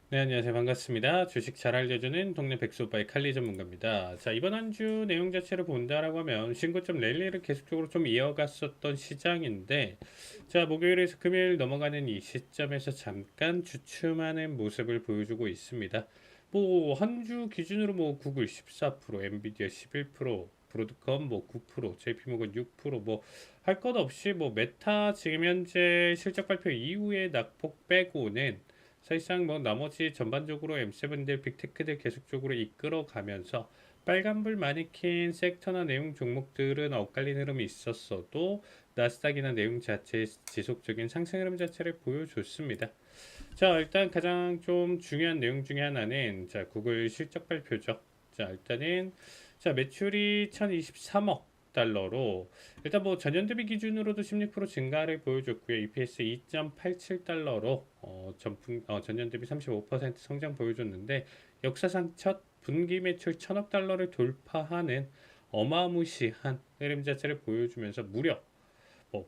네, 안녕하세요. 반갑습니다. 주식 잘 알려주는 동네 백수오빠의 칼리 전문가입니다. 자, 이번 한 주 내용 자체를 본다라고 하면 신고점 랠리를 계속적으로 좀 이어갔었던 시장인데, 자, 목요일에서 금요일 넘어가는 이 시점에서 잠깐 주춤하는 모습을 보여주고 있습니다. 뭐, 한 주 기준으로 뭐, 구글 14%, 엔비디아 11%, 브로드컴 뭐 9%, JP모건 6%, 뭐, 할 것 없이 뭐, 메타 지금 현재 실적 발표 이후에 낙폭 빼고는 사실상 뭐 나머지 전반적으로 M7들 빅테크들 계속적으로 이끌어가면서 빨간불 많이 킨 섹터나 내용 종목들은 엇갈린 흐름이 있었어도 나스닥이나 내용 자체의 지속적인 상승 흐름 자체를 보여줬습니다. 자, 일단 가장 좀 중요한 내용 중에 하나는 자, 구글 실적 발표죠. 자, 일단은 자, 매출이 1023억 달러로 일단 뭐 전년 대비 기준으로도 16% 증가를 보여줬고요. EPS 2.87달러로 전년 대비 35% 성장 보여줬는데 역사상 첫 분기 매출 1000억 달러를 돌파하는 어마무시한 흐름 자체를 보여주면서 무려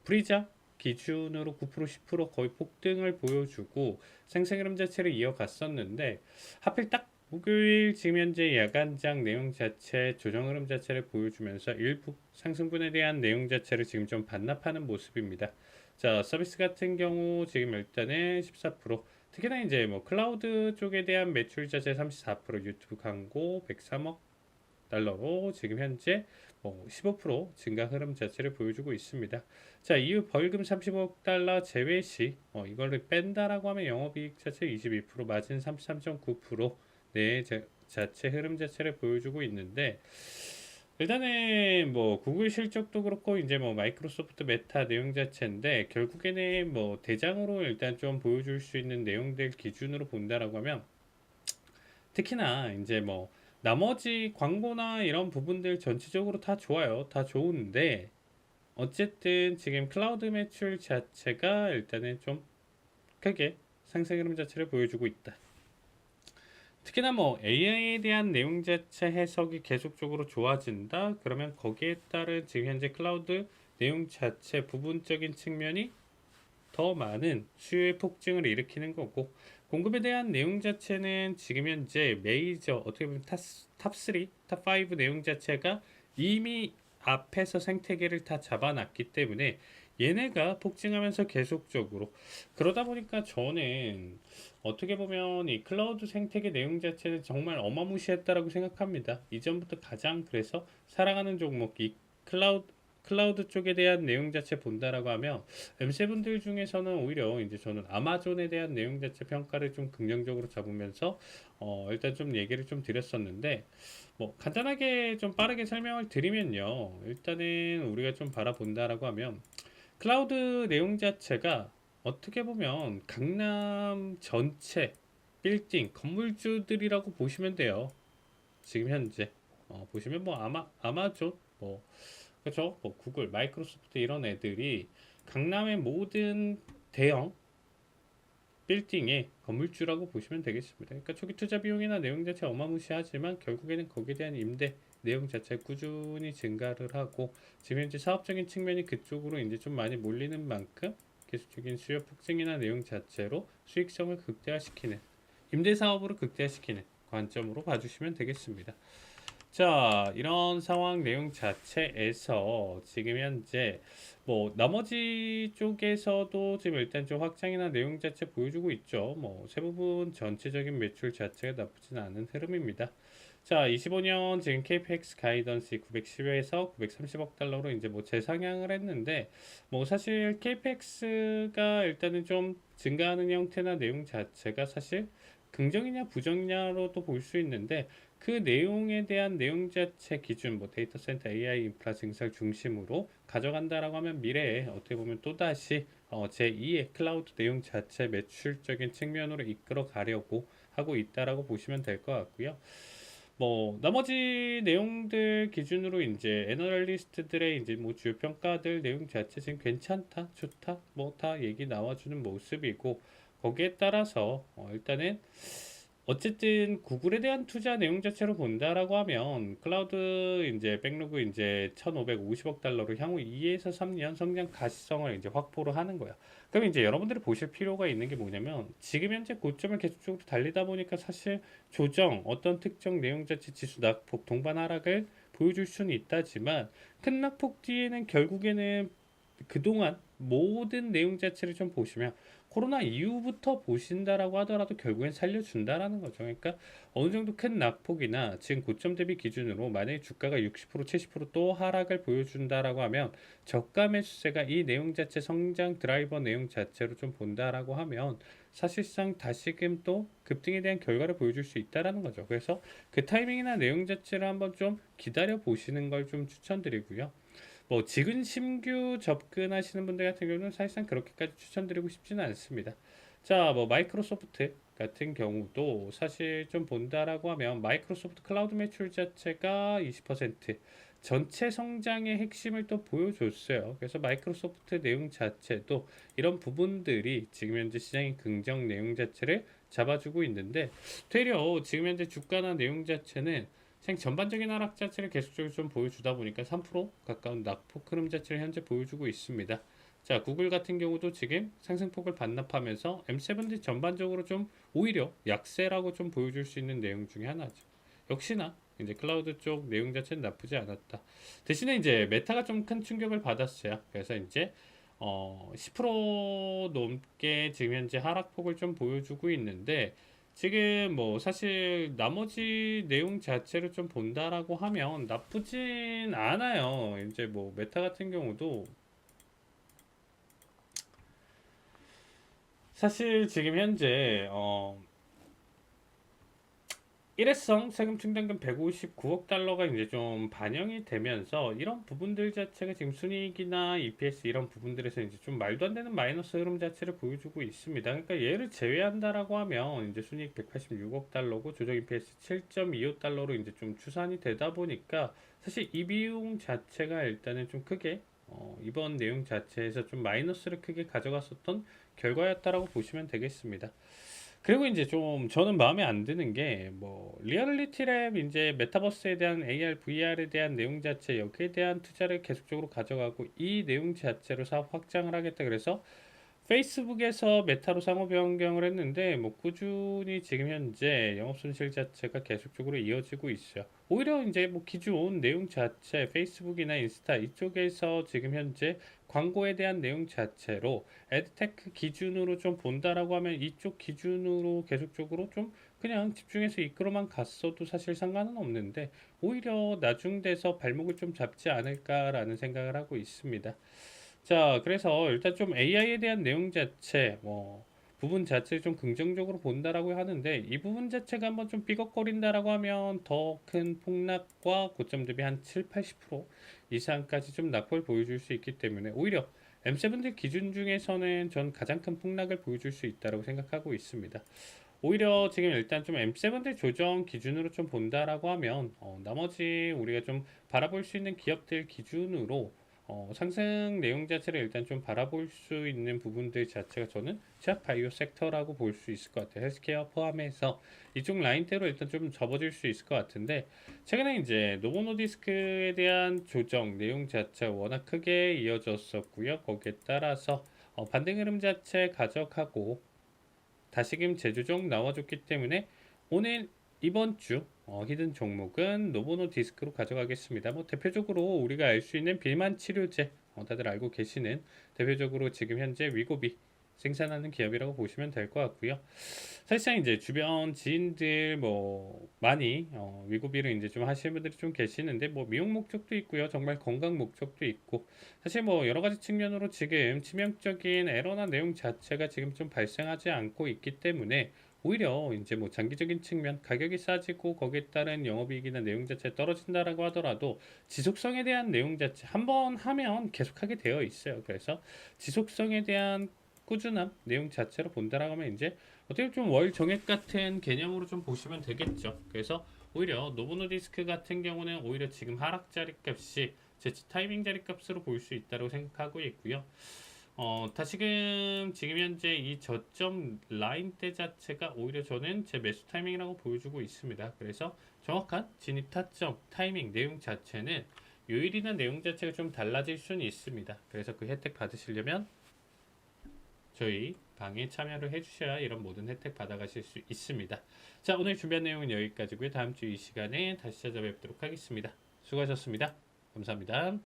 프리자 기준으로 9% 10% 거의 폭등을 보여주고 생생 흐름 자체를 이어갔었는데 하필 딱 목요일 지금 현재 야간장 내용 자체 조정 흐름 자체를 보여주면서 일부 상승분에 대한 내용 자체를 지금 좀 반납하는 모습입니다. 자, 서비스 같은 경우 지금 일단은 14%, 특히나 이제 뭐 클라우드 쪽에 대한 매출 자체 34%, 유튜브 광고 103억 달러로 지금 현재 15% 증가 흐름 자체를 보여주고 있습니다. 자, 이후 벌금 35억 달러 제외 시 이거를 뺀다라고 하면 영업이익 자체 22%, 마진 33.9%, 네, 자체 흐름 자체를 보여주고 있는데 일단은 뭐 구글 실적도 그렇고 이제 뭐 마이크로소프트 메타 내용 자체인데 결국에는 뭐 대장으로 일단 좀 보여줄 수 있는 내용들 기준으로 본다라고 하면 특히나 이제 뭐 나머지 광고나 이런 부분들 전체적으로 다 좋아요. 다 좋은데 어쨌든 지금 클라우드 매출 자체가 일단은 좀 크게 상승 흐름 자체를 보여주고 있다. 특히나 뭐 AI에 대한 내용 자체 해석이 계속적으로 좋아진다. 그러면 거기에 따른 지금 현재 클라우드 내용 자체 부분적인 측면이 더 많은 수요의 폭증을 일으키는 거고 공급에 대한 내용 자체는 지금 현재 메이저 어떻게 보면 탑3, 탑5 내용 자체가 이미 앞에서 생태계를 다 잡아놨기 때문에 얘네가 폭증하면서 계속적으로 그러다 보니까 저는 어떻게 보면 이 클라우드 생태계 내용 자체는 정말 어마무시했다라고 생각합니다. 이전부터 가장 그래서 사랑하는 종목이 클라우드 쪽에 대한 내용 자체 본다라고 하면 M7들 중에서는 오히려 이제 저는 아마존에 대한 내용 자체 평가를 좀 긍정적으로 잡으면서 일단 좀 얘기를 좀 드렸었는데 뭐 간단하게 좀 빠르게 설명을 드리면요. 일단은 우리가 좀 바라본다라고 하면 클라우드 내용 자체가 어떻게 보면 강남 전체 빌딩 건물주들이라고 보시면 돼요. 지금 현재 보시면 뭐 아마존 뭐 그렇죠. 뭐 구글, 마이크로소프트 이런 애들이 강남의 모든 대형 빌딩의 건물주라고 보시면 되겠습니다. 그러니까 초기 투자 비용이나 내용 자체 어마무시하지만 결국에는 거기에 대한 임대 내용 자체 꾸준히 증가를 하고 지금 현재 사업적인 측면이 그쪽으로 이제 좀 많이 몰리는 만큼 계속적인 수요 폭증이나 내용 자체로 수익성을 극대화시키는 임대 사업으로 극대화시키는 관점으로 봐주시면 되겠습니다. 자, 이런 상황 내용 자체에서 지금 현재 뭐 나머지 쪽에서도 지금 일단 좀 확장이나 내용 자체 보여주고 있죠. 뭐 세부분 전체적인 매출 자체가 나쁘진 않은 흐름입니다. 자, 25년 지금 KPX 가이던스 910에서 930억 달러로 이제 뭐 재상향을 했는데 뭐 사실 KPX가 일단은 좀 증가하는 형태나 내용 자체가 사실 긍정이냐 부정이냐로도 볼 수 있는데 그 내용에 대한 내용 자체 기준 뭐 데이터 센터 AI 인프라 증설 중심으로 가져간다라고 하면 미래에 어떻게 보면 또다시 제2의 클라우드 내용 자체 매출적인 측면으로 이끌어 가려고 하고 있다라고 보시면 될 것 같고요. 뭐 나머지 내용들 기준으로 이제 애널리스트들의 이제 뭐 주요 평가들 내용 자체 지금 괜찮다, 좋다, 뭐 다 얘기 나와주는 모습이고 거기에 따라서 일단은 어쨌든 구글에 대한 투자 내용 자체로 본다라고 하면 클라우드 이제 백로그 이제 1,550억 달러로 향후 2에서 3년 성장 가시성을 이제 확보를 하는 거야. 그럼 이제 여러분들이 보실 필요가 있는 게 뭐냐면 지금 현재 고점을 계속적으로 달리다 보니까 사실 조정 어떤 특정 내용 자체 지수 낙폭 동반 하락을 보여줄 수는 있다지만 큰 낙폭 뒤에는 결국에는 그동안 모든 내용 자체를 좀 보시면 코로나 이후부터 보신다라고 하더라도 결국엔 살려준다라는 거죠. 그러니까 어느 정도 큰 낙폭이나 지금 고점 대비 기준으로 만약에 주가가 60% 70%또 하락을 보여준다라고 하면 저가 매수세가 이 내용 자체 성장 드라이버 내용 자체로 좀 본다라고 하면 사실상 다시금 또 급등에 대한 결과를 보여줄 수 있다라는 거죠. 그래서 그 타이밍이나 내용 자체를 한번 좀 기다려 보시는 걸 좀 추천드리고요. 뭐 지금 신규 접근하시는 분들 같은 경우는 사실상 그렇게까지 추천드리고 싶지는 않습니다. 자, 뭐 마이크로소프트 같은 경우도 사실 좀 본다라고 하면 마이크로소프트 클라우드 매출 자체가 20% 전체 성장의 핵심을 또 보여줬어요. 그래서 마이크로소프트 내용 자체도 이런 부분들이 지금 현재 시장의 긍정 내용 자체를 잡아주고 있는데 되려 지금 현재 주가나 내용 자체는 전반적인 하락 자체를 계속적으로 좀 보여주다 보니까 3% 가까운 낙폭 흐름 자체를 현재 보여주고 있습니다. 자, 구글 같은 경우도 지금 상승폭을 반납하면서 M7D 전반적으로 좀 오히려 약세라고 좀 보여줄 수 있는 내용 중에 하나죠. 역시나 이제 클라우드 쪽 내용 자체는 나쁘지 않았다. 대신에 이제 메타가 좀 큰 충격을 받았어요. 그래서 이제 10% 넘게 지금 현재 하락폭을 좀 보여주고 있는데 지금 뭐 사실 나머지 내용 자체를 좀 본다라고 하면 나쁘진 않아요. 이제 뭐 메타 같은 경우도 사실 지금 현재 일회성 세금 충당금 159억 달러가 이제 좀 반영이 되면서 이런 부분들 자체가 지금 순이익이나 EPS 이런 부분들에서 이제 좀 말도 안 되는 마이너스 흐름 자체를 보여주고 있습니다. 그러니까 얘를 제외한다라고 하면 이제 순이익 186억 달러고 조정 EPS 7.25달러로 이제 좀 추산이 되다 보니까 사실 이 비용 자체가 일단은 좀 크게 이번 내용 자체에서 좀 마이너스를 크게 가져갔었던 결과였다라고 보시면 되겠습니다. 그리고 이제 좀 저는 마음에 안 드는 게 뭐 리얼리티 랩 이제 메타버스에 대한 AR, VR에 대한 내용 자체 여기에 대한 투자를 계속적으로 가져가고 이 내용 자체로 사업 확장을 하겠다 그래서 페이스북에서 메타로 상호 변경을 했는데 뭐 꾸준히 지금 현재 영업 손실 자체가 계속적으로 이어지고 있어요. 오히려 이제 뭐 기존 내용 자체 페이스북이나 인스타 이쪽에서 지금 현재 광고에 대한 내용 자체로 에드테크 기준으로 좀 본다라고 하면 이쪽 기준으로 계속적으로 좀 그냥 집중해서 이끌어만 갔어도 사실 상관은 없는데 오히려 나중돼서 발목을 좀 잡지 않을까라는 생각을 하고 있습니다. 자, 그래서 일단 좀 AI에 대한 내용 자체, 뭐, 부분 자체를 좀 긍정적으로 본다라고 하는데, 이 부분 자체가 한번 좀 삐걱거린다라고 하면 더 큰 폭락과 고점 대비 한 7, 80% 이상까지 좀 낙폭을 보여줄 수 있기 때문에, 오히려 M7들 기준 중에서는 전 가장 큰 폭락을 보여줄 수 있다고 생각하고 있습니다. 오히려 지금 일단 좀 M7들 조정 기준으로 좀 본다라고 하면 나머지 우리가 좀 바라볼 수 있는 기업들 기준으로 상승 내용 자체를 일단 좀 바라볼 수 있는 부분들 자체가 저는 제약 바이오 섹터라고 볼 수 있을 것 같아요. 헬스케어 포함해서 이쪽 라인대로 일단 좀 접어질 수 있을 것 같은데 최근에 이제 노보노디스크에 대한 조정 내용 자체가 워낙 크게 이어졌었고요. 거기에 따라서 반등 흐름 자체 가져가고 다시금 재조정 나와줬기 때문에 오늘 이번 주 히든 종목은 노보노 디스크로 가져가겠습니다. 뭐 대표적으로 우리가 알 수 있는 비만 치료제 다들 알고 계시는 대표적으로 지금 현재 위고비 생산하는 기업이라고 보시면 될 것 같고요. 사실상 이제 주변 지인들 뭐 많이 위고비를 이제 좀 하시는 분들이 좀 계시는데 뭐 미용 목적도 있고요. 정말 건강 목적도 있고 사실 뭐 여러 가지 측면으로 지금 치명적인 에러나 내용 자체가 지금 좀 발생하지 않고 있기 때문에 오히려 이제 뭐 장기적인 측면 가격이 싸지고 거기에 따른 영업이익이나 내용 자체 떨어진다라고 하더라도 지속성에 대한 내용 자체 한번 하면 계속하게 되어 있어요. 그래서 지속성에 대한 꾸준함 내용 자체로 본다라고 하면 이제 어떻게 좀 월 정액 같은 개념으로 좀 보시면 되겠죠. 그래서 오히려 노보노디스크 같은 경우는 오히려 지금 하락 자리값이 재치 타이밍 자리값으로 볼 수 있다고 생각하고 있고요. 지금 현재 이 저점 라인대 자체가 오히려 저는 제 매수 타이밍이라고 보여주고 있습니다. 그래서 정확한 진입 타점, 타이밍, 내용 자체는 요일이나 내용 자체가 좀 달라질 수는 있습니다. 그래서 그 혜택 받으시려면 저희 방에 참여를 해주셔야 이런 모든 혜택 받아가실 수 있습니다. 자, 오늘 준비한 내용은 여기까지고요. 다음 주 이 시간에 다시 찾아뵙도록 하겠습니다. 수고하셨습니다. 감사합니다.